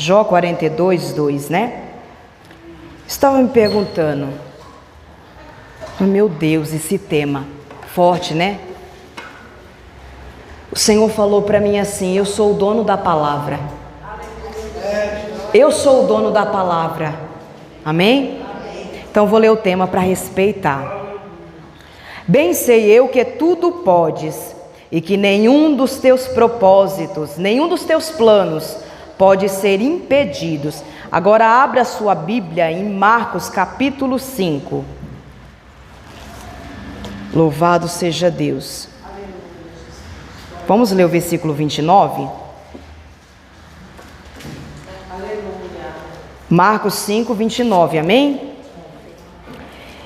Jó 42, 2, né? Estava me perguntando, meu Deus, esse tema forte, né? O Senhor falou para mim assim: eu sou o dono da palavra. Eu sou o dono da palavra. Amém? Então vou ler o tema para respeitar. Bem sei eu que tudo podes, e que nenhum dos teus propósitos, nenhum dos teus planos pode ser impedidos. Agora abra a sua Bíblia em Marcos capítulo 5. Louvado seja Deus. Vamos ler o versículo 29? Marcos 5, 29, amém?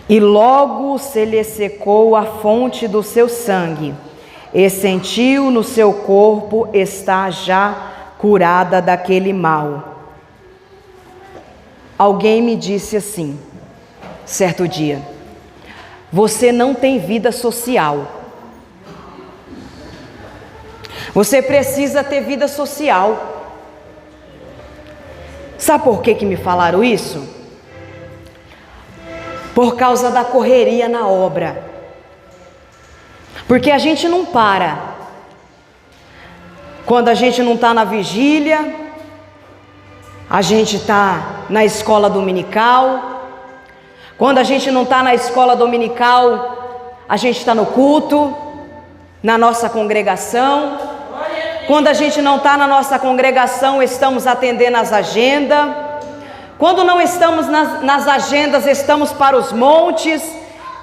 E logo se lhe secou a fonte do seu sangue, e sentiu no seu corpo estar já curada daquele mal. Alguém me disse assim, certo dia: você não tem vida social. Você precisa ter vida social. Sabe por que me falaram isso? Por causa da correria na obra. Porque a gente não para. Quando a gente não está na vigília, a gente está na escola dominical. Quando a gente não está na escola dominical, a gente está no culto, na nossa congregação. Quando a gente não está na nossa congregação, estamos atendendo as agendas. Quando não estamos nas agendas, estamos para os montes,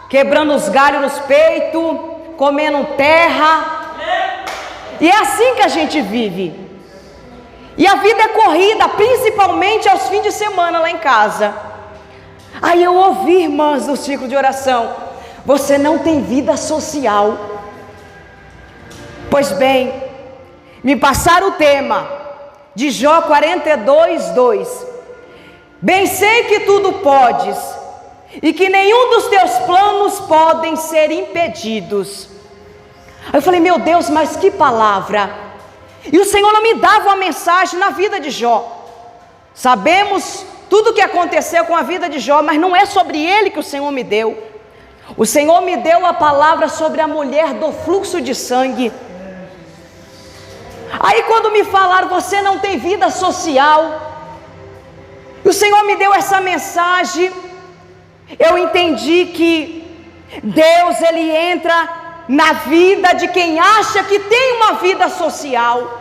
quebrando os galhos nos peitos, comendo terra. E é assim que a gente vive. E a vida é corrida, principalmente aos fins de semana lá em casa. Aí eu ouvi, irmãs, do ciclo de oração: você não tem vida social. Pois bem, me passaram o tema de Jó 42, 2. Bem sei que tudo podes, e que nenhum dos teus planos podem ser impedidos. Aí eu falei: meu Deus, mas que palavra! E o Senhor não me dava uma mensagem na vida de Jó. Sabemos tudo o que aconteceu com a vida de Jó, mas não é sobre ele que o Senhor me deu. O Senhor me deu a palavra sobre a mulher do fluxo de sangue. Aí quando me falaram: você não tem vida social, o Senhor me deu essa mensagem, eu entendi que Deus, Ele entra na vida de quem acha que tem uma vida social.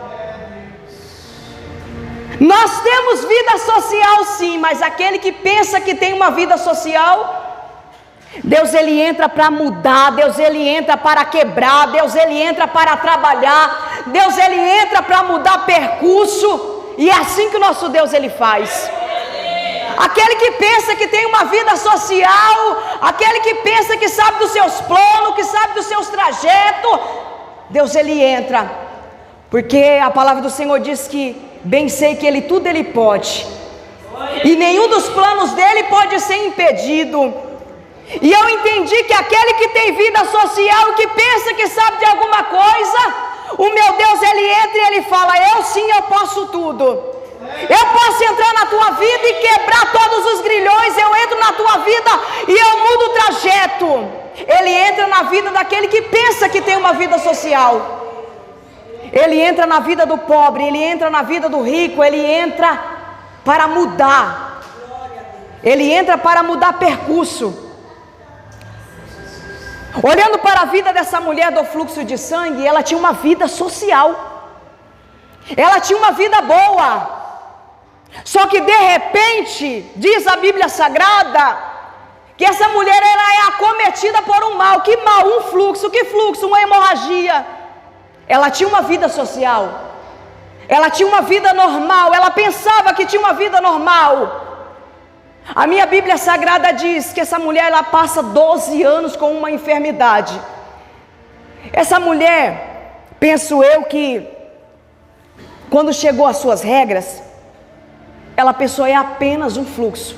Nós temos vida social sim, mas aquele que pensa que tem uma vida social, Deus, Ele entra para mudar, Deus, Ele entra para quebrar, Deus, Ele entra para trabalhar, Deus, Ele entra para mudar percurso, e é assim que o nosso Deus, Ele faz. Aquele que pensa que tem uma vida social, aquele que pensa que sabe dos seus planos, que sabe dos seus trajetos, Deus, Ele entra, porque a palavra do Senhor diz que bem sei que Ele tudo Ele pode, e nenhum dos planos dEle pode ser impedido. E eu entendi que aquele que tem vida social, que pensa que sabe de alguma coisa, o meu Deus, Ele entra e Ele fala: eu sim, eu posso tudo. Eu posso entrar na tua vida e quebrar todos os grilhões. Eu entro na tua vida e eu mudo o trajeto. Ele entra na vida daquele que pensa que tem uma vida social. Ele entra na vida do pobre, Ele entra na vida do rico. Ele entra para mudar. Ele entra para mudar percurso. Olhando para a vida dessa mulher do fluxo de sangue, ela tinha uma vida social. Ela tinha uma vida boa. Só que de repente, diz a Bíblia Sagrada, que essa mulher ela é acometida por um mal. Que mal? Um fluxo. Que fluxo? Uma hemorragia. Ela tinha uma vida social. Ela tinha uma vida normal. Ela pensava que tinha uma vida normal. A minha Bíblia Sagrada diz que essa mulher ela passa 12 anos com uma enfermidade. Essa mulher, penso eu que quando chegou às suas regras, ela pensou: é apenas um fluxo,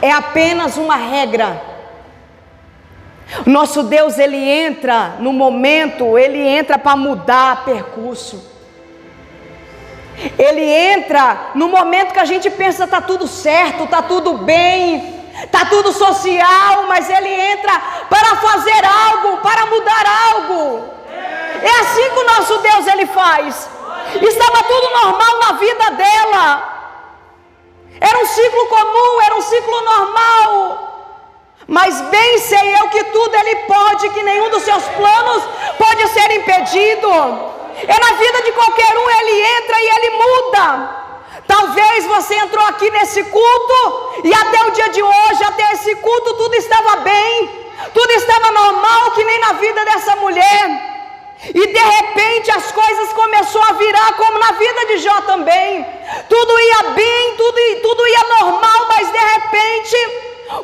é apenas uma regra. Nosso Deus, Ele entra no momento, Ele entra para mudar percurso. Ele entra no momento que a gente pensa está tudo certo, está tudo bem, está tudo social, mas Ele entra para fazer algo, para mudar algo. É assim que o nosso Deus Ele faz. Estava tudo normal na vida dela. Era um ciclo comum, era um ciclo normal. Mas bem sei eu que tudo Ele pode, que nenhum dos seus planos pode ser impedido. É na vida de qualquer um, Ele entra e Ele muda. Talvez você entrou aqui nesse culto e até o dia de hoje, até esse culto, tudo estava bem, tudo estava normal, que nem na vida dessa mulher. E de repente as coisas começaram a virar como na vida de Jó também. Tudo ia bem, tudo ia normal, mas de repente,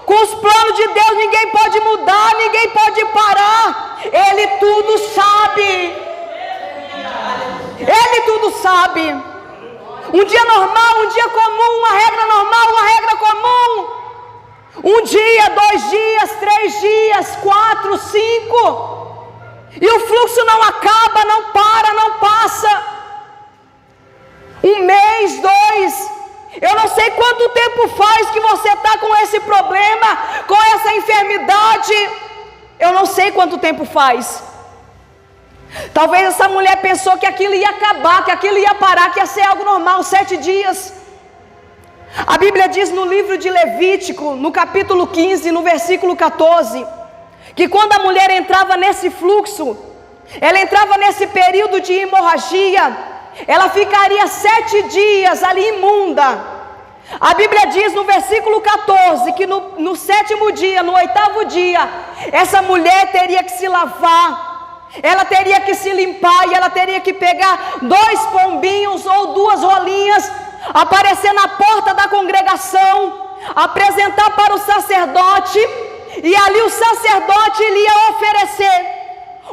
com os planos de Deus, ninguém pode mudar, ninguém pode parar. Ele tudo sabe. Ele tudo sabe. Um dia normal, um dia comum, uma regra normal, uma regra comum. Um dia, 2 dias, 3 dias, 4, 5. E o fluxo não acaba, não para, não passa. 1 mês, 2. Eu não sei quanto tempo faz que você está com esse problema, com essa enfermidade. Eu não sei quanto tempo faz. Talvez essa mulher pensou que aquilo ia acabar, que aquilo ia parar, que ia ser algo normal, 7 dias. A Bíblia diz no livro de Levítico, no capítulo 15, no versículo 14, que quando a mulher entrava nesse fluxo, ela entrava nesse período de hemorragia, ela ficaria 7 dias ali imunda. A Bíblia diz no versículo 14, que no 7º dia, no 8º dia, essa mulher teria que se lavar, ela teria que se limpar, e ela teria que pegar 2 pombinhos ou 2 rolinhas, aparecer na porta da congregação, apresentar para o sacerdote, e ali o sacerdote lhe ia oferecer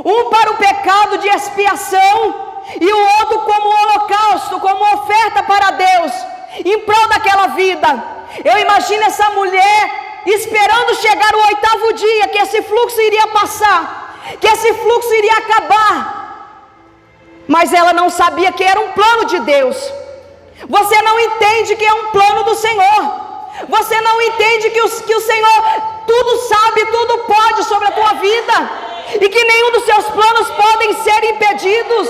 um para o pecado de expiação e o outro como holocausto, como oferta para Deus, em prol daquela vida. Eu imagino essa mulher esperando chegar o 8º dia, que esse fluxo iria passar, que esse fluxo iria acabar, mas ela não sabia que era um plano de Deus. Você não entende que é um plano do Senhor. Você não entende que o Senhor tudo sabe, tudo pode sobre a tua vida, e que nenhum dos seus planos podem ser impedidos.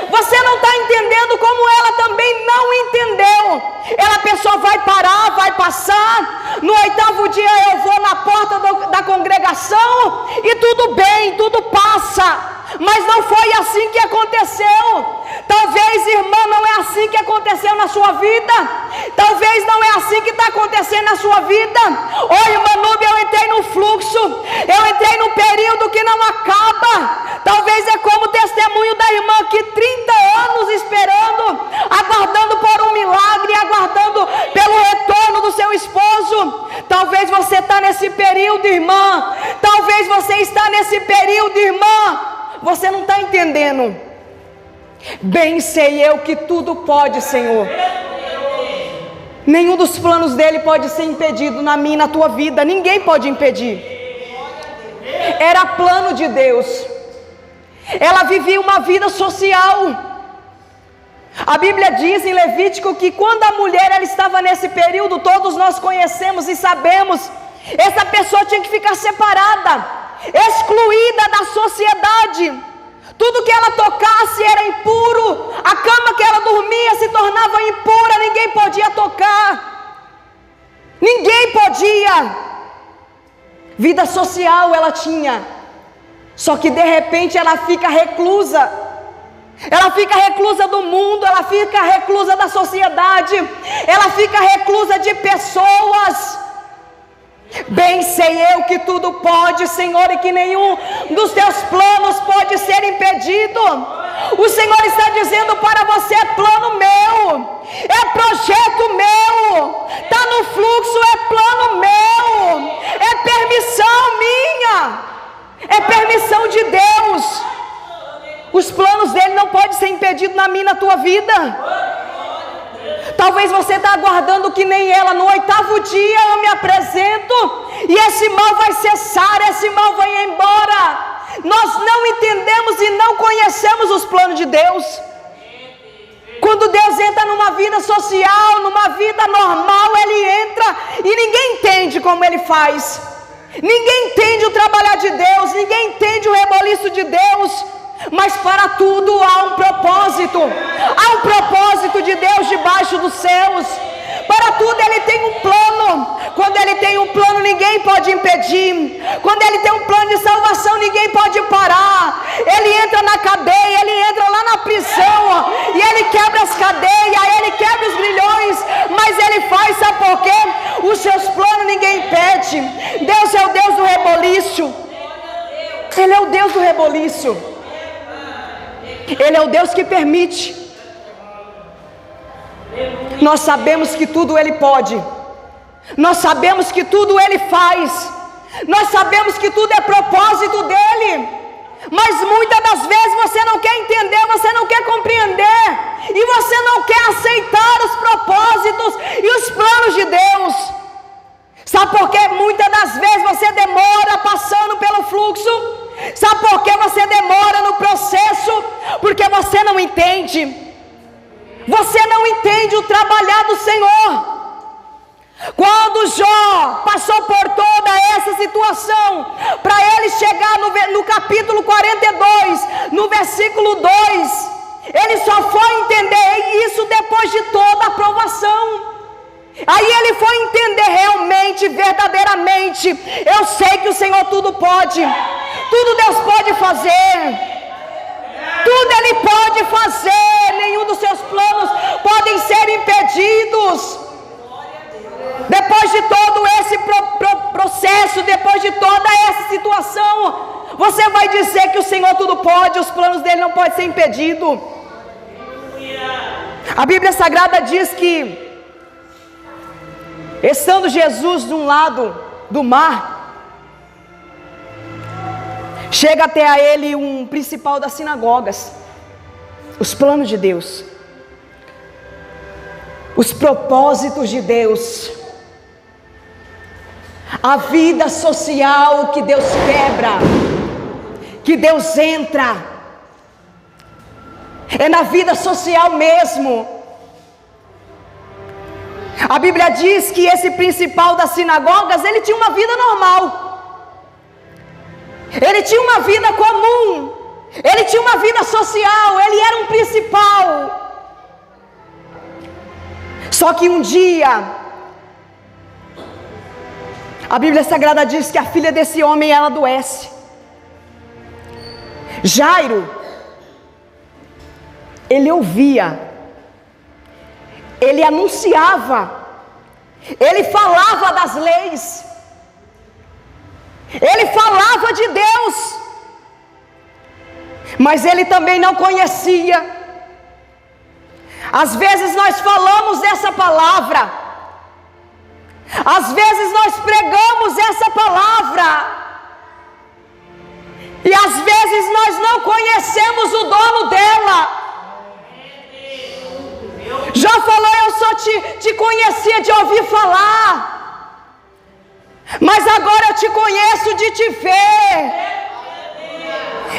Você não está entendendo como ela também não entendeu. Ela pensou, vai parar, vai passar, no 8º dia eu vou na porta da congregação e tudo bem, tudo passa. Mas não foi assim que aconteceu. Talvez, irmã, não é assim que aconteceu na sua vida. Talvez não é assim que está acontecendo na sua vida. Ô irmã Núbia, eu entrei no fluxo, eu entrei num período que não acaba. Talvez é como o testemunho da irmã que 30 anos esperando, aguardando por um milagre, aguardando pelo retorno do seu esposo. Talvez você está nesse período, irmã. Talvez você está nesse período, irmã. Você não está entendendo. Bem sei eu que tudo pode, Senhor. Nenhum dos planos dele pode ser impedido na minha e na tua vida. Ninguém pode impedir. Era plano de Deus. Ela vivia uma vida social. A Bíblia diz em Levítico que quando a mulher ela estava nesse período, todos nós conhecemos e sabemos, essa pessoa tinha que ficar separada, excluída da sociedade. Tudo que ela tocasse era impuro, a cama que ela dormia se tornava impura, ninguém podia tocar, ninguém podia. Vida social ela tinha, só que de repente ela fica reclusa. Ela fica reclusa do mundo, ela fica reclusa da sociedade, ela fica reclusa de pessoas. Bem sei eu que tudo pode, Senhor, e que nenhum dos teus planos pode ser impedido. O Senhor está dizendo para você, é plano meu, é projeto meu, está no fluxo, é plano meu, é permissão minha, é permissão de Deus. Os planos dele não podem ser impedidos na minha e na tua vida. Talvez você está aguardando que nem ela, no 8º dia eu me apresento e esse mal vai cessar, esse mal vai embora. Nós não entendemos e não conhecemos os planos de Deus. Quando Deus entra numa vida social, numa vida normal, Ele entra e ninguém entende como Ele faz. Ninguém entende o trabalhar de Deus, ninguém entende o reboliço de Deus. Mas para tudo há um propósito. Há um propósito de Deus debaixo dos céus. Para tudo Ele tem um plano. Quando Ele tem um plano, ninguém pode impedir. Quando Ele tem um plano de salvação, ninguém pode parar. Ele entra na cadeia, Ele entra lá na prisão, e Ele quebra as cadeias, Ele quebra os grilhões. Mas Ele faz, sabe por quê? Os seus planos ninguém impede. Deus é o Deus do reboliço. Ele é o Deus do reboliço. Ele é o Deus que permite. Nós sabemos que tudo Ele pode. Nós sabemos que tudo Ele faz. Nós sabemos que tudo é propósito dEle. Mas muitas das vezes você não quer entender, você não quer compreender. E você não quer aceitar os propósitos e os planos de Deus. Sabe por que muitas das vezes você demora passando pelo fluxo? Sabe por que você demora no processo? Porque você não entende. Você não entende o trabalhar do Senhor. Quando Jó passou por toda essa situação, para ele chegar no capítulo 42, no versículo 2, ele só foi entender isso depois de toda a provação. Aí ele foi entender realmente, verdadeiramente: eu sei que o Senhor tudo pode, tudo Deus pode fazer, tudo Ele pode fazer, nenhum dos seus planos podem ser impedidos. Depois de todo esse processo, depois de toda essa situação, você vai dizer que o Senhor tudo pode, os planos dele não podem ser impedidos. A Bíblia Sagrada diz que, estando Jesus de um lado do mar, chega até a ele um principal das sinagogas. Os planos de Deus, os propósitos de Deus, a vida social que Deus quebra, que Deus entra, é na vida social mesmo. A Bíblia diz que esse principal das sinagogas, ele tinha uma vida normal. Ele tinha uma vida comum. Ele tinha uma vida social. Ele era um principal. Só que um dia, a Bíblia Sagrada diz que a filha desse homem, ela adoece. Jairo, ele ouvia, ele anunciava, ele falava das leis, ele falava de Deus, mas ele também não conhecia. Às vezes nós falamos essa palavra, às vezes nós pregamos essa palavra, e às vezes nós não conhecemos o dono dela. Já falou: eu só te conhecia de ouvir falar, mas agora eu te conheço de te ver.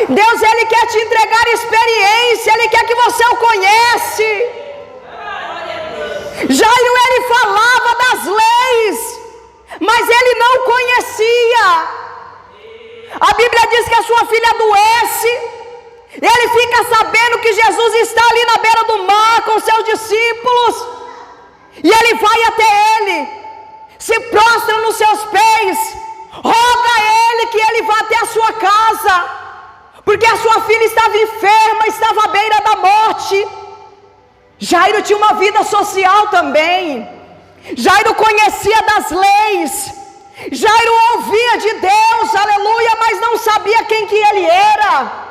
Deus, Ele quer te entregar experiência, Ele quer que você o conhece. Jairo, ele falava das leis, mas ele não conhecia. A Bíblia diz que a sua filha adoece. Ele fica sabendo que Jesus está ali na beira do mar com seus discípulos, e ele vai até ele, se prostra nos seus pés, roga a ele que ele vá até a sua casa, porque a sua filha estava enferma, estava à beira da morte. Jairo tinha uma vida social também. Jairo conhecia das leis. Jairo ouvia de Deus, aleluia, mas não sabia quem que ele era.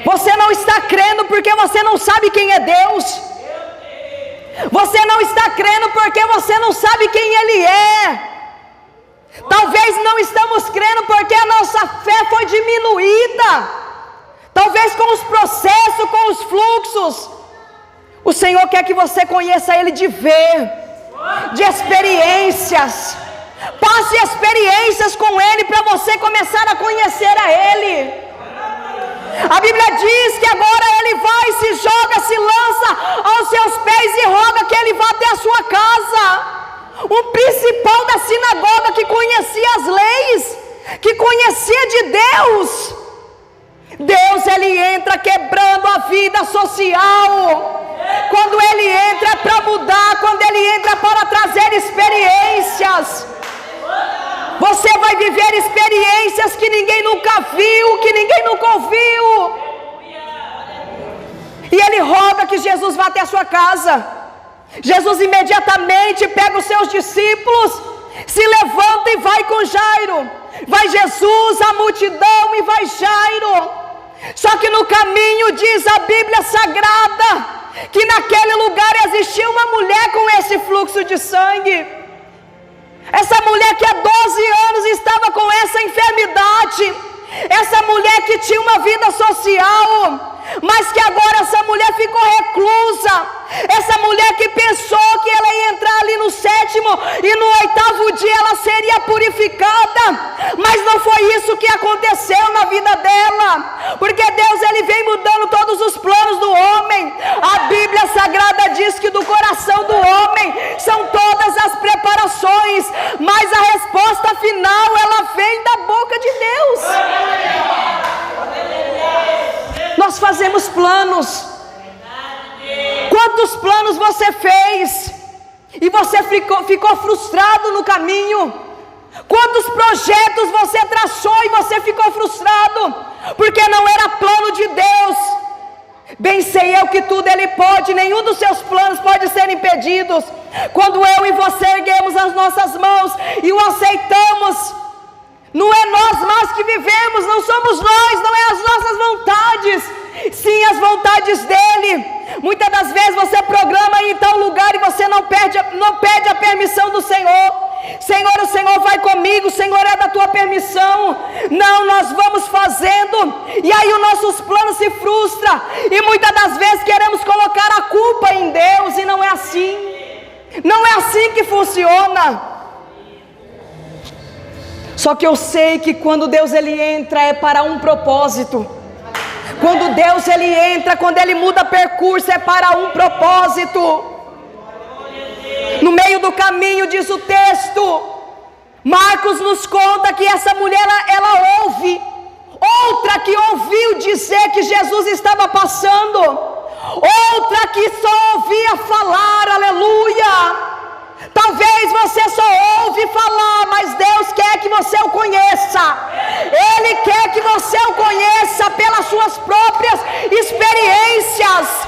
Você não está crendo porque você não sabe quem é Deus. Você não está crendo porque você não sabe quem Ele é. Talvez não estamos crendo porque a nossa fé foi diminuída. Talvez com os processos, com os fluxos. O Senhor quer que você conheça Ele de ver, de experiências. Passe experiências com Ele para você começar a conhecer a Ele. A Bíblia diz que agora ele vai, se joga, se lança aos seus pés e roga que ele vá até a sua casa. O principal da sinagoga, que conhecia as leis, que conhecia de Deus. Deus, ele entra quebrando a vida social. Quando ele entra é para mudar, quando ele entra para trazer experiências. Você vai viver experiências que ninguém nunca viu, que ninguém nunca ouviu. E ele roga que Jesus vá até a sua casa. Jesus imediatamente pega os seus discípulos, se levanta e vai com Jairo. Vai Jesus, a multidão, e vai Jairo. Só que no caminho, diz a Bíblia Sagrada, que naquele lugar existia uma mulher com esse fluxo de sangue. Essa mulher que há 12 anos estava com essa enfermidade. Essa mulher que tinha uma vida social, mas que agora essa mulher ficou reclusa. Essa mulher que pensou que ela ia entrar ali no 7º e no 8º dia ela seria purificada, mas não foi isso que aconteceu na vida dela, porque Deus, ele vem mudando todos os planos do homem. A Bíblia Sagrada diz que do coração do homem são todas as preparações, mas a resposta final, ela vem da boca de Deus. Nós fazemos planos. Quantos planos você fez e você ficou frustrado no caminho? Quantos projetos você traçou e você ficou frustrado porque não era plano de Deus? Bem sei eu que tudo ele pode, nenhum dos seus planos pode ser impedidos. Quando eu e você erguemos as nossas mãos e o aceitamos, não é nós mais que vivemos, não somos nós, não é as nossas vontades, sim as vontades dele. Muitas das vezes você programa em tal lugar e você não pede a permissão do Senhor. Senhor, o Senhor vai comigo, o Senhor é da tua permissão. Não, nós vamos fazendo, e aí os nossos planos se frustram, e muitas das vezes queremos colocar a culpa em Deus, e não é assim. Não é assim que funciona. Só que eu sei que quando Deus ele entra é para um propósito. Quando Deus ele entra, quando ele muda percurso, é para um propósito. No meio do caminho, diz o texto, Marcos nos conta que essa mulher ela ouve outra que ouviu dizer que Jesus estava passando, outra que só ouvia falar, aleluia. Talvez você só ouve falar, mas Deus quer que você o conheça. Ele quer que você o conheça pelas suas próprias experiências.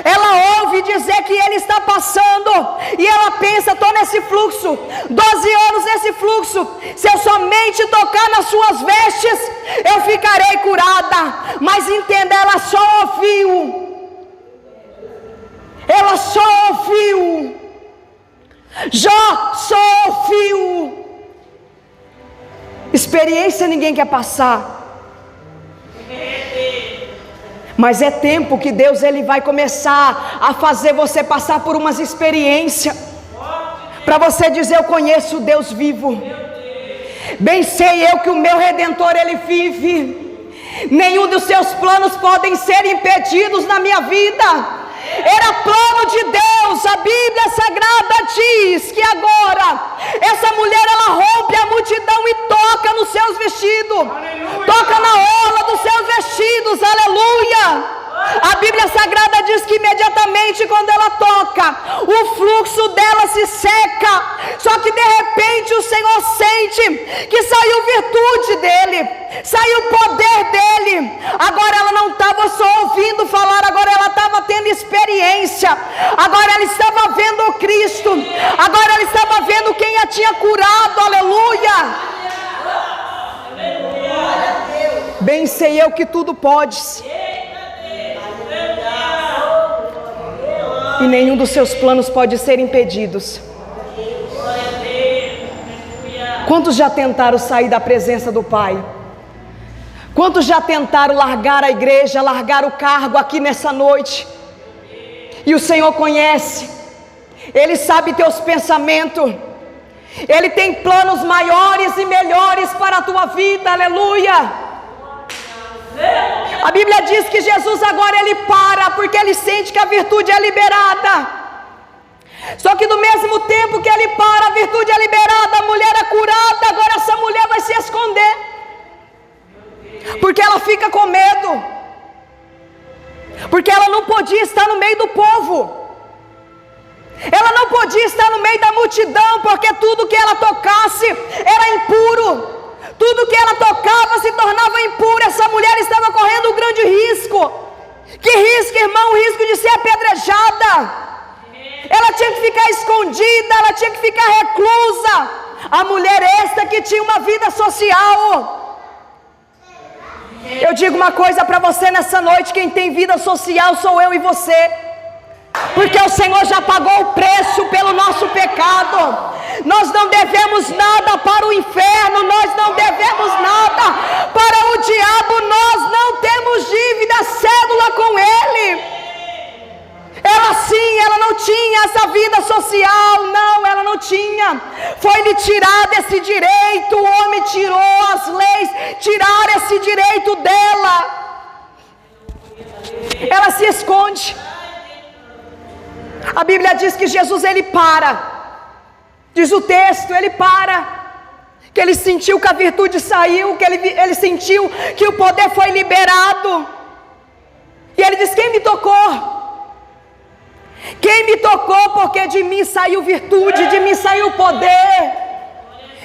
Ela ouve dizer que ele está passando, e ela pensa, estou nesse fluxo, 12 anos nesse fluxo, se eu somente tocar nas suas vestes, eu ficarei curada. Mas entenda, ela só ouviu. Ela só ouviu. Jó só ouviu. Experiência ninguém quer passar, mas é tempo que Deus ele vai começar a fazer você passar por umas experiências, para você dizer, eu conheço o Deus vivo. Bem sei eu que o meu Redentor ele vive. Nenhum dos seus planos podem ser impedidos na minha vida. Era plano de Deus. A Bíblia Sagrada diz que agora essa mulher ela rompe a multidão e toca nos seus vestidos. Aleluia. Toca na orla dos seus vestidos, aleluia. A Bíblia Sagrada diz que imediatamente quando ela toca, o fluxo dela se seca. Só que de repente o Senhor sente que saiu virtude dele, saiu poder dele. Agora ela não estava só ouvindo falar, agora ela estava tendo experiência. Agora ela estava vendo o Cristo, agora ela estava vendo quem a tinha curado, aleluia. Bem sei eu que tudo podes, e nenhum dos seus planos pode ser impedidos. Quantos já tentaram sair da presença do Pai? Quantos já tentaram largar a igreja, largar o cargo aqui nessa noite? E o Senhor conhece, Ele sabe teus pensamentos, Ele tem planos maiores e melhores para a tua vida, aleluia. A Bíblia diz que Jesus agora ele para, porque ele sente que a virtude é liberada. Só que no mesmo tempo que ele para, a virtude é liberada, a mulher é curada, agora essa mulher vai se esconder, porque ela fica com medo, porque ela não podia estar no meio do povo, ela não podia estar no meio da multidão, porque tudo que ela tocasse era impuro, tudo que ela tocava se tornava impuro. Essa mulher estava correndo um grande risco. Que risco, irmão? O risco de ser apedrejada. Ela tinha que ficar escondida, ela tinha que ficar reclusa. A mulher esta que tinha uma vida social. Eu digo uma coisa para você nessa noite: quem tem vida social sou eu e você, porque o Senhor já pagou o preço pelo nosso pecado. Nós não devemos nada para o inferno, nós não devemos nada para o diabo, nós não temos dívida, cédula com ele. Ela sim, ela não tinha essa vida social, não, ela não tinha. Foi-lhe tirado esse direito, o homem tirou, as leis tiraram esse direito dela. Ela se esconde. A Bíblia diz que Jesus ele para. Diz o texto, ele para, que ele sentiu que a virtude saiu, que ele sentiu que o poder foi liberado. E ele diz: quem me tocou? Quem me tocou? Porque de mim saiu virtude, de mim saiu poder.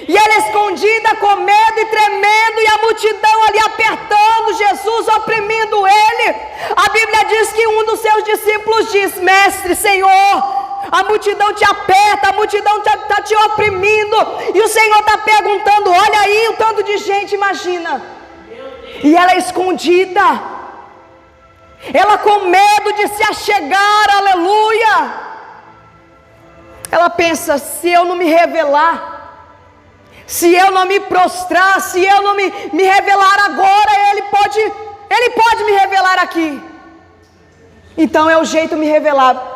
E ela escondida, com medo e tremendo, e a multidão ali apertando Jesus, oprimindo ele. A Bíblia diz que um dos seus discípulos diz: mestre, Senhor, a multidão te aperta, a multidão está te oprimindo, e o Senhor está perguntando: olha aí o tanto de gente, imagina. E ela escondida, ela com medo de se achegar, aleluia. Ela pensa: se eu não me revelar, se eu não me prostrar, se eu não me revelar agora, ele pode me revelar aqui. Então é o jeito de me revelar.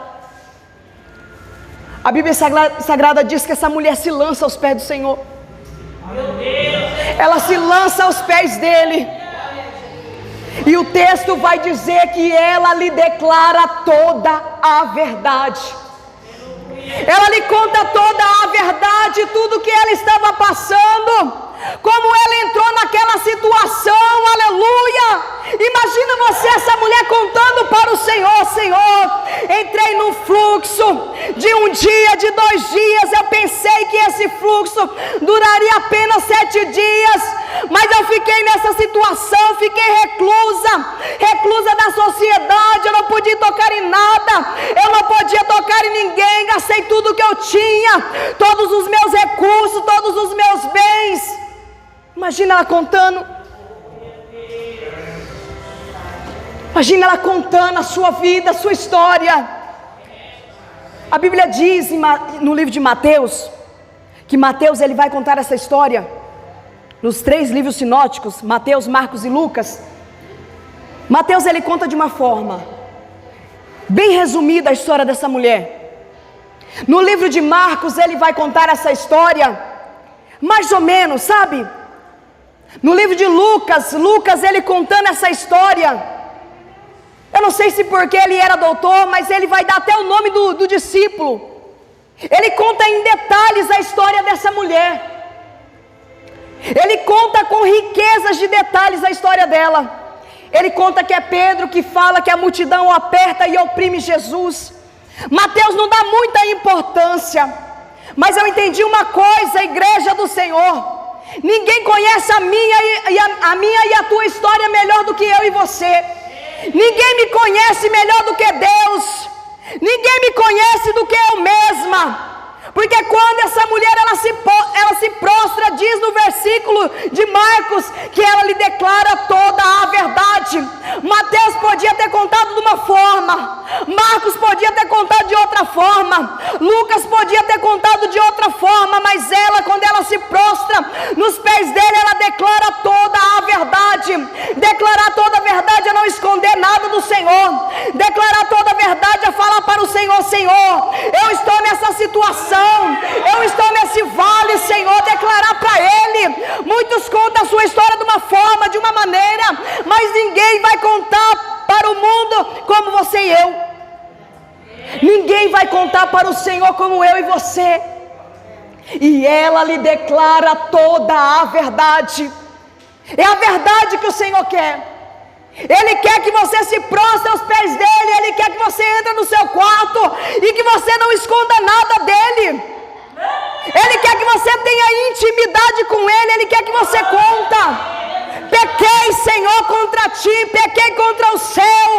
A Bíblia Sagrada diz que essa mulher se lança aos pés do Senhor. Ela se lança aos pés dele. E o texto vai dizer que ela lhe declara toda a verdade. Ela lhe conta toda a verdade, tudo que ela estava passando, como ela entrou naquela situação, aleluia. Imagina você, essa mulher contando para o Senhor: Senhor, entrei num fluxo de um dia, de 2 dias, eu pensei que esse fluxo duraria apenas 7 dias, mas eu fiquei nessa situação, fiquei reclusa da sociedade, eu não podia tocar em nada, eu não podia tocar em ninguém, gastei tudo que eu tinha, todos os meus recursos, todos os meus bens. Imagina ela contando. Imagina ela contando a sua vida, a sua história. A Bíblia diz no livro de Mateus, que Mateus ele vai contar essa história nos 3 livros sinóticos, Mateus, Marcos e Lucas. Mateus ele conta de uma forma bem resumida a história dessa mulher. No livro de Marcos ele vai contar essa história mais ou menos, sabe? No livro de Lucas ele contando essa história, eu não sei se porque ele era doutor, mas ele vai dar até o nome do discípulo. Ele conta em detalhes a história dessa mulher. Ele conta com riquezas de detalhes a história dela. Ele conta que é Pedro que fala que a multidão o aperta e oprime Jesus. Mateus não dá muita importância, mas eu entendi uma coisa, igreja do Senhor: ninguém conhece a minha e a tua história melhor do que eu e você. Ninguém me conhece melhor do que Deus. Ninguém me conhece do que eu mesma. Porque quando essa mulher ela se prostra, diz no versículo de Marcos que ela lhe declara toda a verdade. Mateus podia ter contado de uma forma, Marcos podia ter contado de outra forma, Lucas podia ter contado de outra forma, mas ela, quando ela se prostra nos pés dele, ela declara toda a verdade. Declarar toda a verdade é não esconder nada do Senhor. Declarar toda a verdade é falar para o Senhor: Senhor, eu estou nessa situação, eu estou nesse vale, Senhor. Declarar para Ele. Muitos contam a sua história de uma forma, de uma maneira, mas ninguém para o Senhor como eu e você. E ela lhe declara toda a verdade. É a verdade que o Senhor quer. Ele quer que você se prostre aos pés dele. Ele quer que você entre no seu quarto e que você não esconda nada dele. Ele quer que você tenha intimidade com ele. Ele quer que você conta. Pequei, Senhor, contra ti, pequei contra o céu.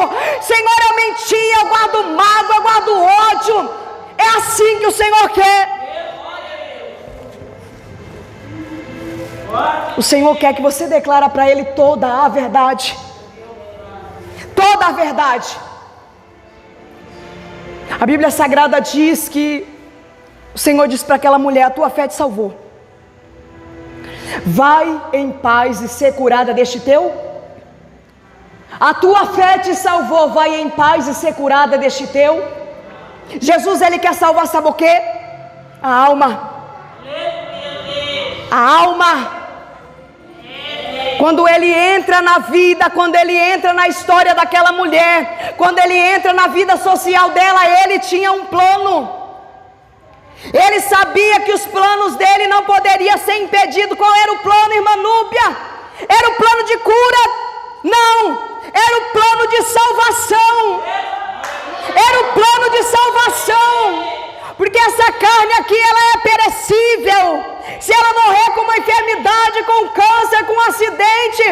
Senhor, eu menti, eu guardo mágoa, eu guardo ódio. É assim que o Senhor quer. O Senhor quer que você declare para Ele toda a verdade. Toda a verdade. A Bíblia Sagrada diz que o Senhor disse para aquela mulher: a tua fé te salvou. Vai em paz e ser curada deste teu. A tua fé te salvou. Vai em paz e ser curada deste teu. Jesus, Ele quer salvar, sabe o quê? A alma. A alma. Quando Ele entra na vida, quando Ele entra na história daquela mulher, quando Ele entra na vida social dela, Ele tinha um plano. Ele sabia que os planos dele não poderiam ser impedidos. Qual era o plano, irmã Núbia? Era o plano de cura? Não, era o plano de salvação. Era o plano de salvação. Porque essa carne aqui, ela é perecível. Se ela morrer com uma enfermidade, com câncer, com um acidente,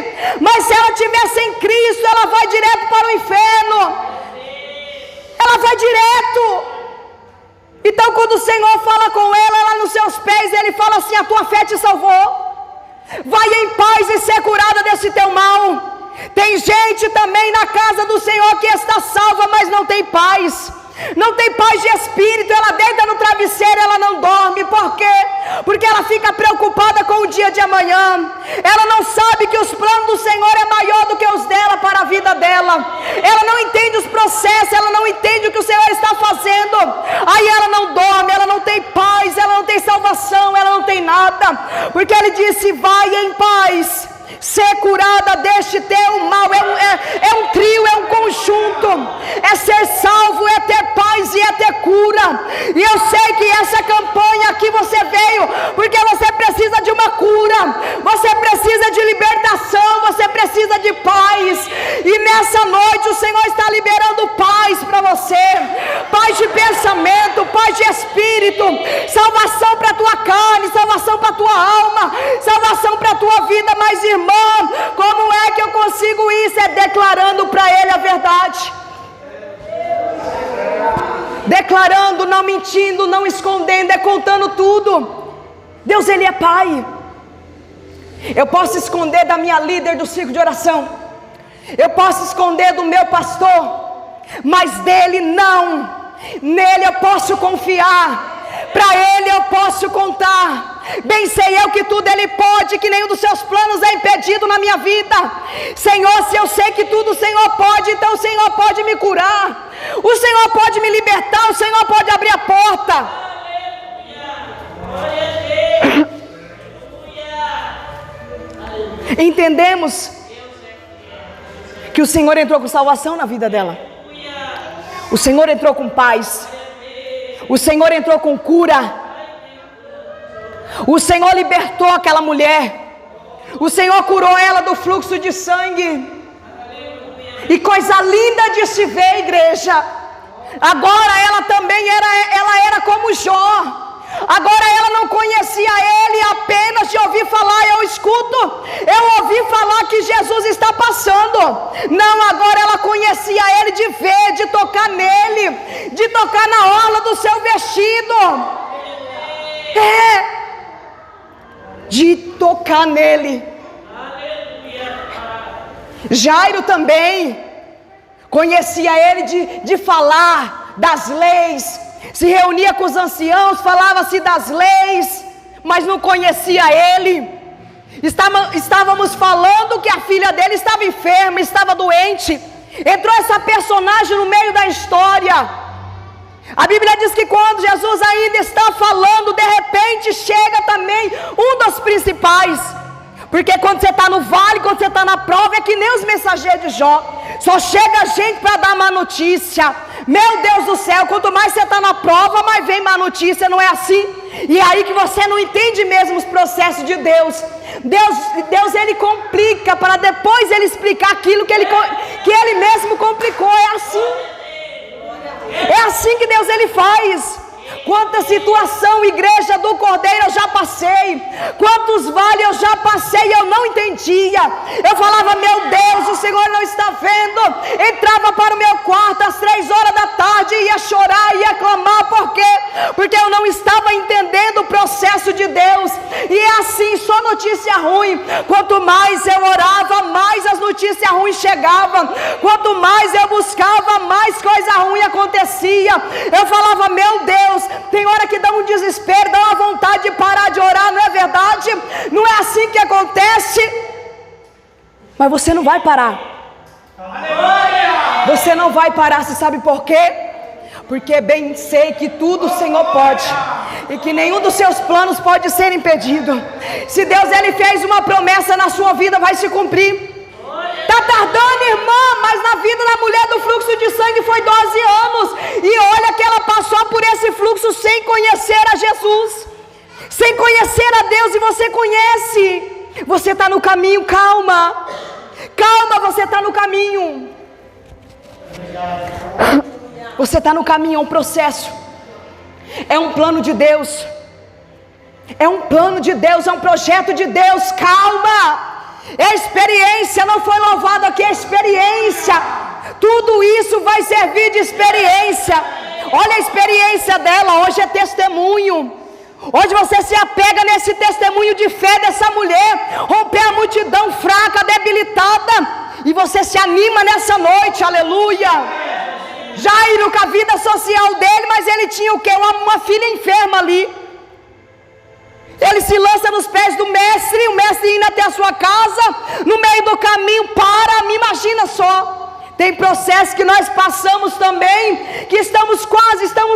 mas se ela estiver sem Cristo, ela vai direto para o inferno. Ela vai direto. Então quando o Senhor fala com ela nos seus pés, Ele fala assim: a tua fé te salvou. Vai em paz e ser curada desse teu mal. Tem gente também na casa do Senhor que está salva, mas não tem paz. Não tem paz de espírito. Ela deita no travesseiro, ela não dorme. Por quê? Porque ela fica preocupada com o dia de amanhã. Ela não sabe que os planos do Senhor é maior do que os dela para a vida dela. Ela não entende os processos, ela não entende o que o Senhor está fazendo. Aí ela não dorme, ela não tem paz, ela não tem salvação, ela não tem nada. Porque Ele disse: vai em paz, ser curada deste teu mal. É um trio, é um conjunto. É ser salvo, é ter paz e é ter cura. E eu sei que essa campanha aqui você veio porque você precisa de uma cura, você precisa de libertação, você precisa de paz. E nessa noite o Senhor está liberando paz para você. Paz de pensamento, paz de espírito, salvação para a tua carne, salvação para a tua alma, salvação para a tua vida. Mas irmão, como é que eu consigo isso? É declarando para Ele a verdade. Declarando, não mentindo, não escondendo, é contando tudo. Deus, Ele é Pai. Eu posso esconder da minha líder do círculo de oração, eu posso esconder do meu pastor, mas dele não. Nele eu posso confiar. Para Ele eu posso contar. Bem sei eu que tudo Ele pode, que nenhum dos seus planos é impedido na minha vida. Senhor, se eu sei que tudo o Senhor pode, então o Senhor pode me curar, o Senhor pode me libertar, o Senhor pode abrir a porta. Entendemos que o Senhor entrou com salvação na vida dela. O Senhor entrou com paz. O Senhor entrou com cura. O Senhor libertou aquela mulher. O Senhor curou ela do fluxo de sangue. E coisa linda de se ver, igreja. Agora ela também era como Jó. Agora ela não conhecia Ele apenas de ouvir falar. Eu ouvi falar que Jesus está passando. Não, agora ela conhecia Ele de ver, de tocar nele, de tocar na orla do seu vestido. De tocar nele. Jairo também conhecia Ele de falar das leis. Se reunia com os anciãos, falava-se das leis, mas não conhecia Ele. Estávamos falando que a filha dele estava enferma, estava doente. Entrou essa personagem no meio da história. A Bíblia diz que quando Jesus ainda está falando, de repente chega também um dos principais. Porque quando você está no vale, quando você está na prova, é que nem os mensageiros de Jó. Só chega gente para dar má notícia. Meu Deus do céu, quanto mais você está na prova, mais vem má notícia, não é assim? E é aí que você não entende mesmo os processos de Deus. Deus ele complica para depois ele explicar aquilo que ele mesmo complicou. É assim que Deus ele faz. Quanta situação, igreja do Cordeiro, eu já passei. Quantos vales eu já passei e eu não entendia. Eu falava, meu Deus, o Senhor não está vendo. Entrava para o meu quarto às 3 horas da tarde, ia chorar, ia clamar. Por quê? Porque eu não estava entendendo o processo de Deus. E é assim, só notícia ruim. Quanto mais eu orava, mais as notícias ruins chegavam. Quanto mais eu buscava, mais coisa ruim acontecia. Eu falava, meu Deus, tem hora que dá um desespero, dá uma vontade de parar de orar, não é verdade? Não é assim que acontece. Mas você não vai parar. Você não vai parar, você sabe por quê? Porque bem sei que tudo o Senhor pode, e que nenhum dos seus planos pode ser impedido. Se Deus ele fez uma promessa na sua vida, vai se cumprir. Está tardando, irmã, mas na vida da mulher do fluxo de sangue foi 12 anos. E olha que ela passou por esse fluxo sem conhecer a Jesus, sem conhecer a Deus. E você conhece. Você está no caminho, calma. Calma, você está no caminho. Você está no caminho, é um processo. É um plano de Deus. É um plano de Deus, é um projeto de Deus. Calma. É experiência, não foi louvado aqui, é experiência. Tudo isso vai servir de experiência. Olha a experiência dela, hoje é testemunho. Hoje você se apega nesse testemunho de fé dessa mulher, romper a multidão fraca, debilitada, e você se anima nessa noite, aleluia. Jairo com a vida social dele, mas ele tinha o quê? Uma filha enferma ali. Ele se lança nos pés do mestre, o mestre indo até a sua casa, no meio do caminho para, me imagina só. Tem processos que nós passamos também, que estamos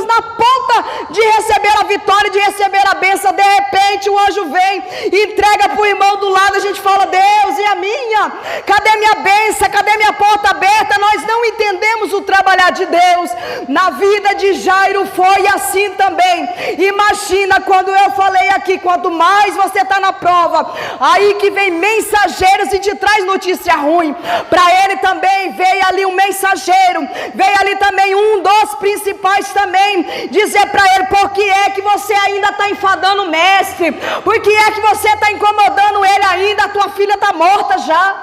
na ponta de receber a vitória, de receber a bênção. De repente o anjo vem e entrega para o irmão do lado. A gente fala, Deus, e a minha? Cadê minha bênção? Cadê minha porta aberta? Nós não entendemos o trabalhar de Deus. Na vida de Jairo foi assim também. Imagina quando eu falei aqui, quanto mais você está na prova, aí que vem mensageiros e te traz notícia ruim. Para ele também veio ali um mensageiro, veio ali também um dos principais também, dizer para ele, por que é que você ainda está enfadando o mestre? Por que é que você está incomodando ele ainda? A tua filha está morta já.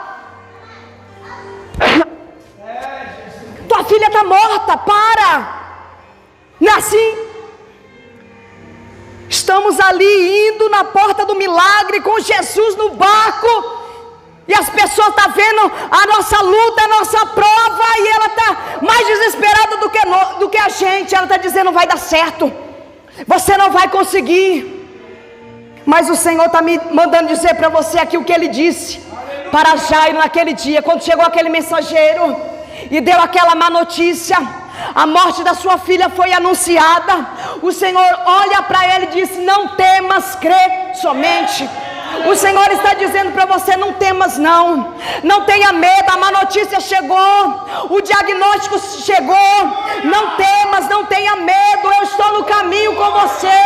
Tua filha está morta, para. Não é assim? Estamos ali indo na porta do milagre com Jesus no barco. E as pessoas estão vendo a nossa luta, a nossa prova, e ela está mais desesperada do que a gente. Ela está dizendo, não vai dar certo, você não vai conseguir. Mas o Senhor está me mandando dizer para você aqui o que Ele disse para Jairo naquele dia, quando chegou aquele mensageiro e deu aquela má notícia. A morte da sua filha foi anunciada. O Senhor olha para ele e diz, não temas, crê somente. O Senhor está dizendo para você, não temas não, não tenha medo, a má notícia chegou, o diagnóstico chegou, não temas, não tenha medo, eu estou no caminho com você,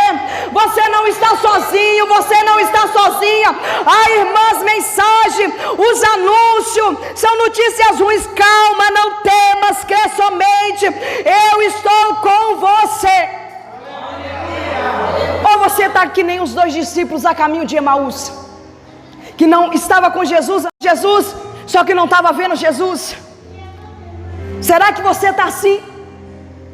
você não está sozinho, você não está sozinha. Irmãs, mensagem, os anúncios, são notícias ruins, calma, não temas, crê somente, eu estou com você. Ou você está que nem os 2 discípulos a caminho de Emaús, que não estava com Jesus, só que não estava vendo Jesus. Será que você está assim?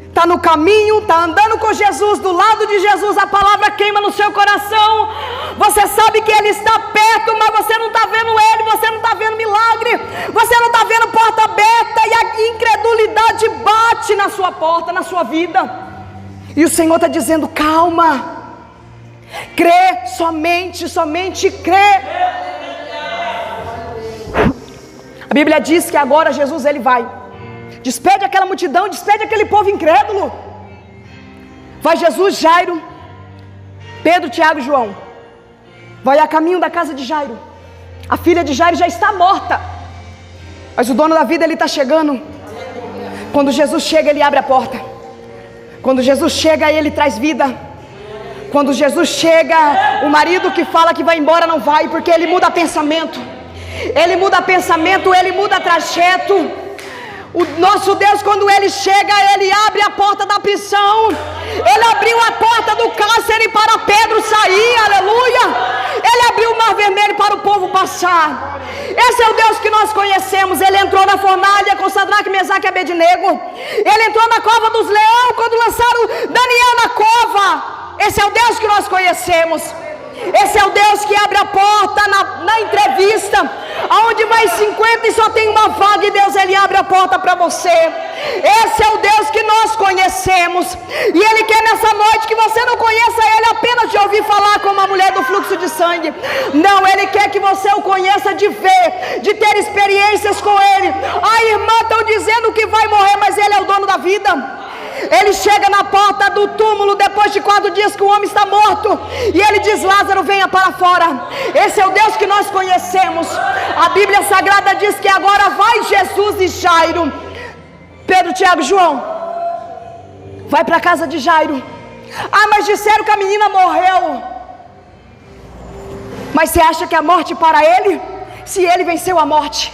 Está no caminho, está andando com Jesus, do lado de Jesus, a palavra queima no seu coração. Você sabe que Ele está perto, mas você não está vendo Ele, você não está vendo milagre, você não está vendo porta aberta, e a incredulidade bate na sua porta, na sua vida. E o Senhor está dizendo, calma, crê, somente crê. A Bíblia diz que agora Jesus ele vai, despede aquela multidão, despede aquele povo incrédulo. Vai Jesus, Jairo, Pedro, Tiago e João, vai a caminho da casa de Jairo. A filha de Jairo já está morta, mas o dono da vida ele está chegando. Quando Jesus chega, Ele abre a porta. Quando Jesus chega, Ele traz vida. Quando Jesus chega, o marido que fala que vai embora não vai, porque Ele muda pensamento. Ele muda pensamento, Ele muda trajeto. O nosso Deus, quando Ele chega, Ele abre a porta da prisão. Ele abriu a porta do cárcere para Pedro sair, aleluia. Ele abriu o mar vermelho para o povo passar. Esse é o Deus que nós conhecemos. Ele entrou na fornalha com Sadraque, Mesaque e Abednego. Ele entrou na cova dos leões quando lançaram Daniel na cova. Esse é o Deus que nós conhecemos. Esse é o Deus que abre a porta na entrevista, aonde vai 50 e só tem uma vaga, e Deus, Ele abre a porta para você. Esse é o Deus que nós conhecemos, e Ele quer nessa noite que você não conheça Ele apenas de ouvir falar como a mulher do fluxo de sangue. Não, Ele quer que você o conheça de ver, de ter experiências com Ele. A irmã estão dizendo que vai morrer, mas Ele é o dono da vida. Ele chega na porta do túmulo depois de 4 dias que o homem está morto, e Ele diz: Lázaro, venha para fora. Esse é o Deus que nós conhecemos. A Bíblia Sagrada diz que agora vai Jesus e Jairo. Pedro, Tiago, João, vai para a casa de Jairo. Ah, mas disseram que a menina morreu. Mas você acha que a morte para ele? Se ele venceu a morte,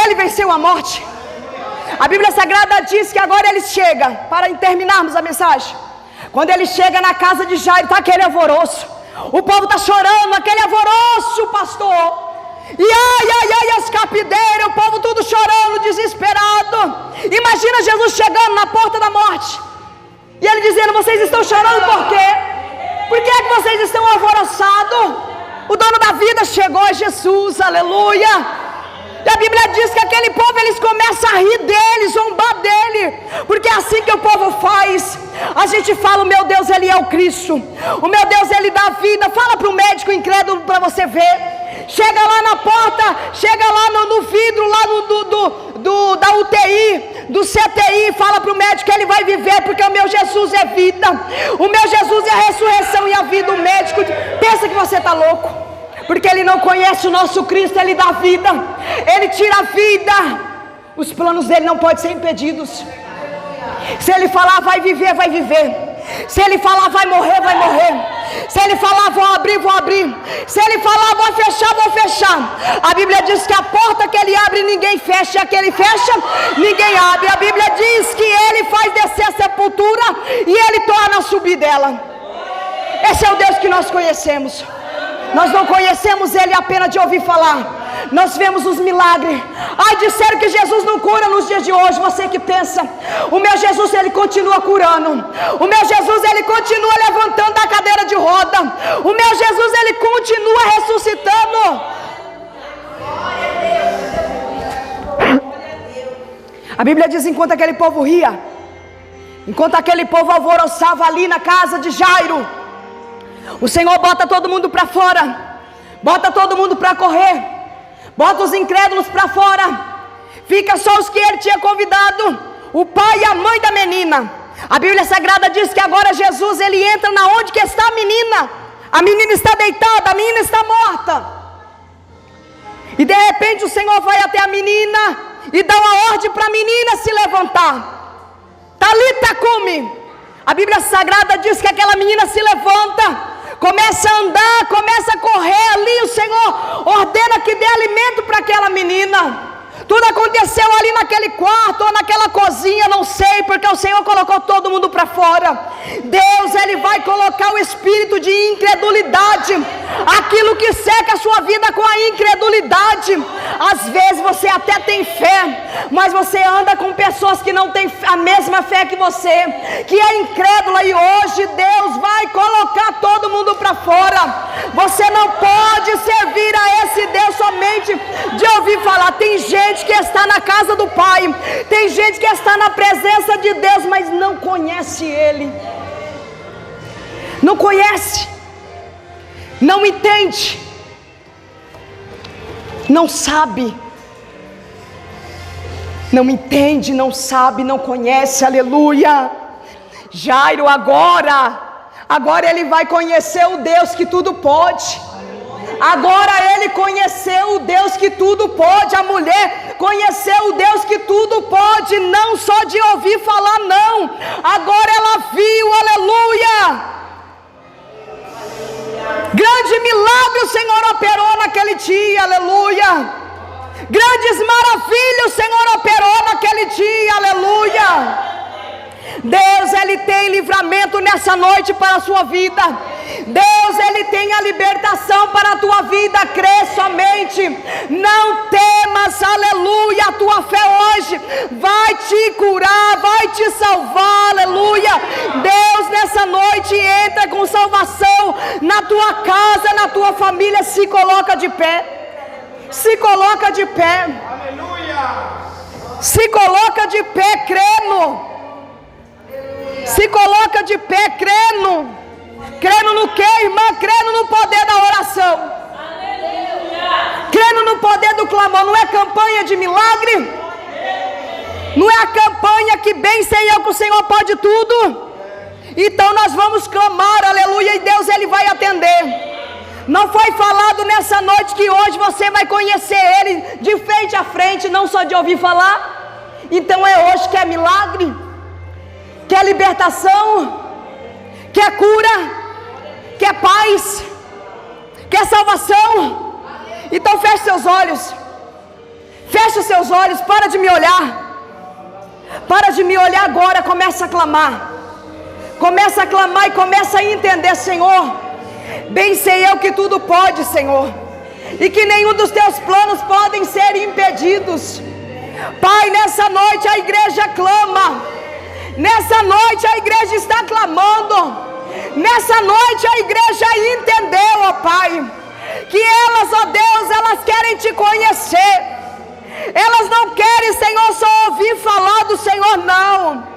ele venceu a morte. A Bíblia Sagrada diz que agora ele chega, para terminarmos a mensagem, quando ele chega na casa de Jairo, está aquele alvoroço, o povo está chorando, aquele alvoroço, pastor, e ai, as capideiras, o povo tudo chorando, desesperado. Imagina Jesus chegando na porta da morte, e ele dizendo: vocês estão chorando por quê? Por que é que vocês estão alvoroçados? O dono da vida chegou, é Jesus, aleluia. E a Bíblia diz que aquele povo, eles começam a rir dele, zombar dele, porque é assim que o povo faz. A gente fala: o meu Deus, Ele é o Cristo, o meu Deus, Ele dá vida. Fala para o médico incrédulo para você ver. Chega lá na porta, chega lá no vidro, lá da UTI, do CTI, fala para o médico que ele vai viver, porque o meu Jesus é vida, o meu Jesus é a ressurreição e a vida. O médico pensa que você está louco, porque ele não conhece o nosso Cristo. Ele dá vida, Ele tira a vida. Os planos dele não podem ser impedidos. Se Ele falar vai viver, vai viver. Se Ele falar vai morrer, vai morrer. Se Ele falar vou abrir, vou abrir. Se Ele falar vou fechar, vou fechar. A Bíblia diz que a porta que Ele abre ninguém fecha, e a que Ele fecha ninguém abre. A Bíblia diz que Ele faz descer a sepultura e Ele torna a subir dela. Esse é o Deus que nós conhecemos. Nós não conhecemos Ele apenas de ouvir falar. Nós vemos os milagres. Ai, disseram que Jesus não cura nos dias de hoje. Você que pensa: o meu Jesus, Ele continua curando. O meu Jesus, Ele continua levantando da cadeira de roda. O meu Jesus, Ele continua ressuscitando. A Bíblia diz: enquanto aquele povo ria, enquanto aquele povo alvoroçava ali na casa de Jairo, o Senhor bota todo mundo para fora, bota todo mundo para correr, bota os incrédulos para fora, fica só os que Ele tinha convidado, o pai e a mãe da menina. A Bíblia Sagrada diz que agora Jesus, Ele entra na onde que está a menina está deitada, a menina está morta, e de repente o Senhor vai até a menina e dá uma ordem para a menina se levantar. Talita cumi. A Bíblia Sagrada diz que aquela menina se levanta, começa a andar, começa a correr ali. O Senhor ordena que dê alimento para aquela menina. Tudo aconteceu ali naquele quarto ou naquela cozinha, não sei, porque o Senhor colocou todo mundo para fora. Deus, Ele vai colocar o espírito de incredulidade, aquilo que seca a sua vida com a incredulidade. Às vezes você até tem fé, mas você anda com pessoas que não têm a mesma fé que você, que é incrédula, e hoje Deus vai colocar todo mundo para fora. Você não pode servir a esse Deus somente de ouvir falar. Tem gente que está na casa do Pai, tem gente que está na presença de Deus, mas não conhece Ele, não conhece, não entende, não sabe, não entende, não sabe, não conhece, aleluia. Jairo agora ele vai conhecer o Deus que tudo pode. Agora ele conheceu o Deus que tudo pode. A mulher conheceu o Deus que tudo pode, não só de ouvir falar, não. Agora ela viu, aleluia. Grande milagre o Senhor operou naquele dia, aleluia. Grandes maravilhas o Senhor operou naquele dia, aleluia. Deus, Ele tem livramento nessa noite para a sua vida. Deus, Ele tem a libertação para a tua vida. Crê somente, não temas, aleluia. A tua fé hoje vai te curar, vai te salvar, aleluia. Deus, nessa noite entra com salvação na tua casa, na tua família. Se coloca de pé, se coloca de pé, se coloca de pé, crendo. Se coloca de pé, crendo. Crendo no que, irmã? Crendo no poder da oração. Crendo no poder do clamor. Não é campanha de milagre? Não é a campanha que bem sei eu que o Senhor pode tudo? Então nós vamos clamar, aleluia, e Deus, Ele vai atender. Não foi falado nessa noite que hoje você vai conhecer Ele de frente a frente, não só de ouvir falar? Então é hoje que é milagre? Quer libertação? Quer cura? Quer paz? Quer salvação? Então feche seus olhos. Feche os seus olhos. Para de me olhar. Para de me olhar agora. Começa a clamar. Começa a clamar e começa a entender, Senhor. Bem sei eu que tudo pode, Senhor. E que nenhum dos teus planos podem ser impedidos. Pai, nessa noite a igreja clama. Nessa noite a igreja está clamando. Nessa noite a igreja entendeu, ó Pai, que elas, ó Deus, elas querem te conhecer. Elas não querem, Senhor, só ouvir falar do Senhor, não.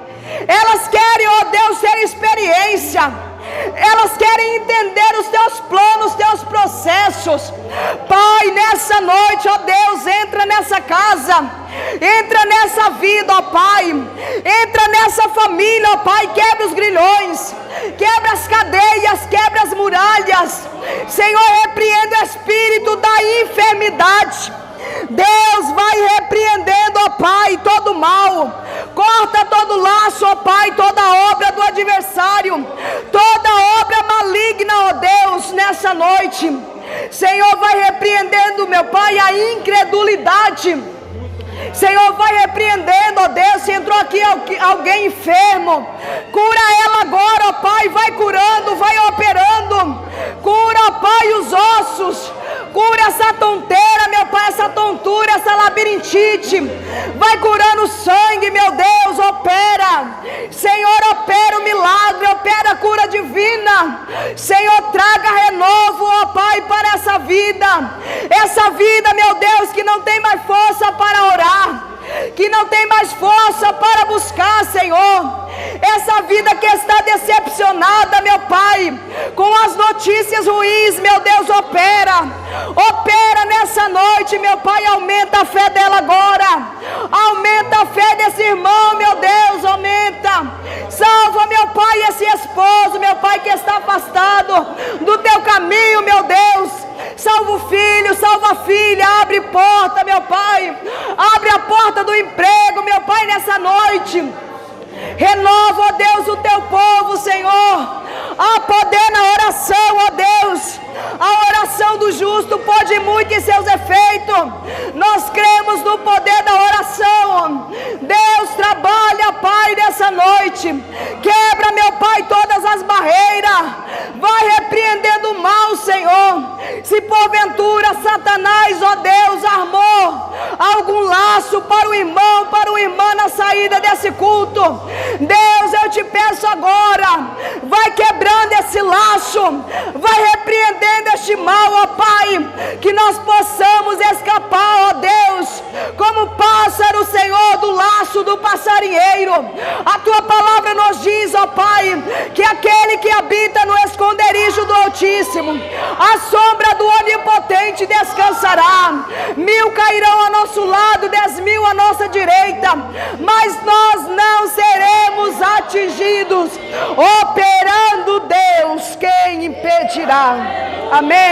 Elas querem, ó Deus, ter experiência. Elas querem entender os teus planos, os teus processos. Pai, nessa noite, ó Deus, entra nessa casa, entra nessa vida, ó Pai, entra nessa família, ó Pai, quebra os grilhões, quebra as cadeias, quebra as muralhas. Senhor, repreenda o espírito da enfermidade. Deus, vai repreendendo, ó Pai, todo mal. Corta todo laço, ó Pai, toda obra do adversário, toda obra maligna, ó Deus, nessa noite. Senhor, vai repreendendo, meu Pai, a incredulidade. Senhor, vai repreendendo, ó Deus, se entrou aqui alguém enfermo, cura ela agora, ó Pai, vai curando, vai operando, cura, ó Pai, os ossos, cura essa tonteira, meu Pai, essa tontura, essa labirintite, vai curando o sangue, meu Deus, opera, Senhor, opera o milagre, opera a cura divina, Senhor, traga renovo, ó Pai, para essa vida, meu Deus, que não tem mais força para orar, que não tem mais força para buscar, Senhor, essa vida que está decepcionada, meu Pai, com as notícias ruins, meu Deus, opera nessa noite, meu Pai, aumenta a fé dela agora, aumenta a fé desse irmão, meu Deus, aumenta, salva, meu Pai, esse esposo, meu Pai, que está afastado do teu caminho, meu Deus, salva o filho, salva a filha, abre porta, meu Pai, abre a porta do emprego, meu Pai, nessa noite, renova, ó Deus, o teu povo, Senhor, há poder na oração, ó Deus, a oração do justo pode muito em seus efeitos, nós cremos no poder da oração. Deus, trabalha, Pai, nessa noite, quebra, meu Pai, todas as barreiras, vai repreendendo o mal, Senhor, se porventura Satanás, ó Deus, armou algum laço para o irmão, para o irmã na saída desse culto, Deus, eu te peço agora, vai quebrando esse laço, vai repreendendo este mal, ó Pai, que nós possamos escapar, ó Deus, como pássaro, Senhor, do laço do passarinheiro. A tua palavra nos diz, ó Pai, que aquele que habita no esconderijo do Altíssimo, a sombra do Onipotente descansará. 1000 cairão ao nosso lado, 10.000 à nossa direita, mas nós não seremos atingidos. Operando Deus, quem impedirá? Amém.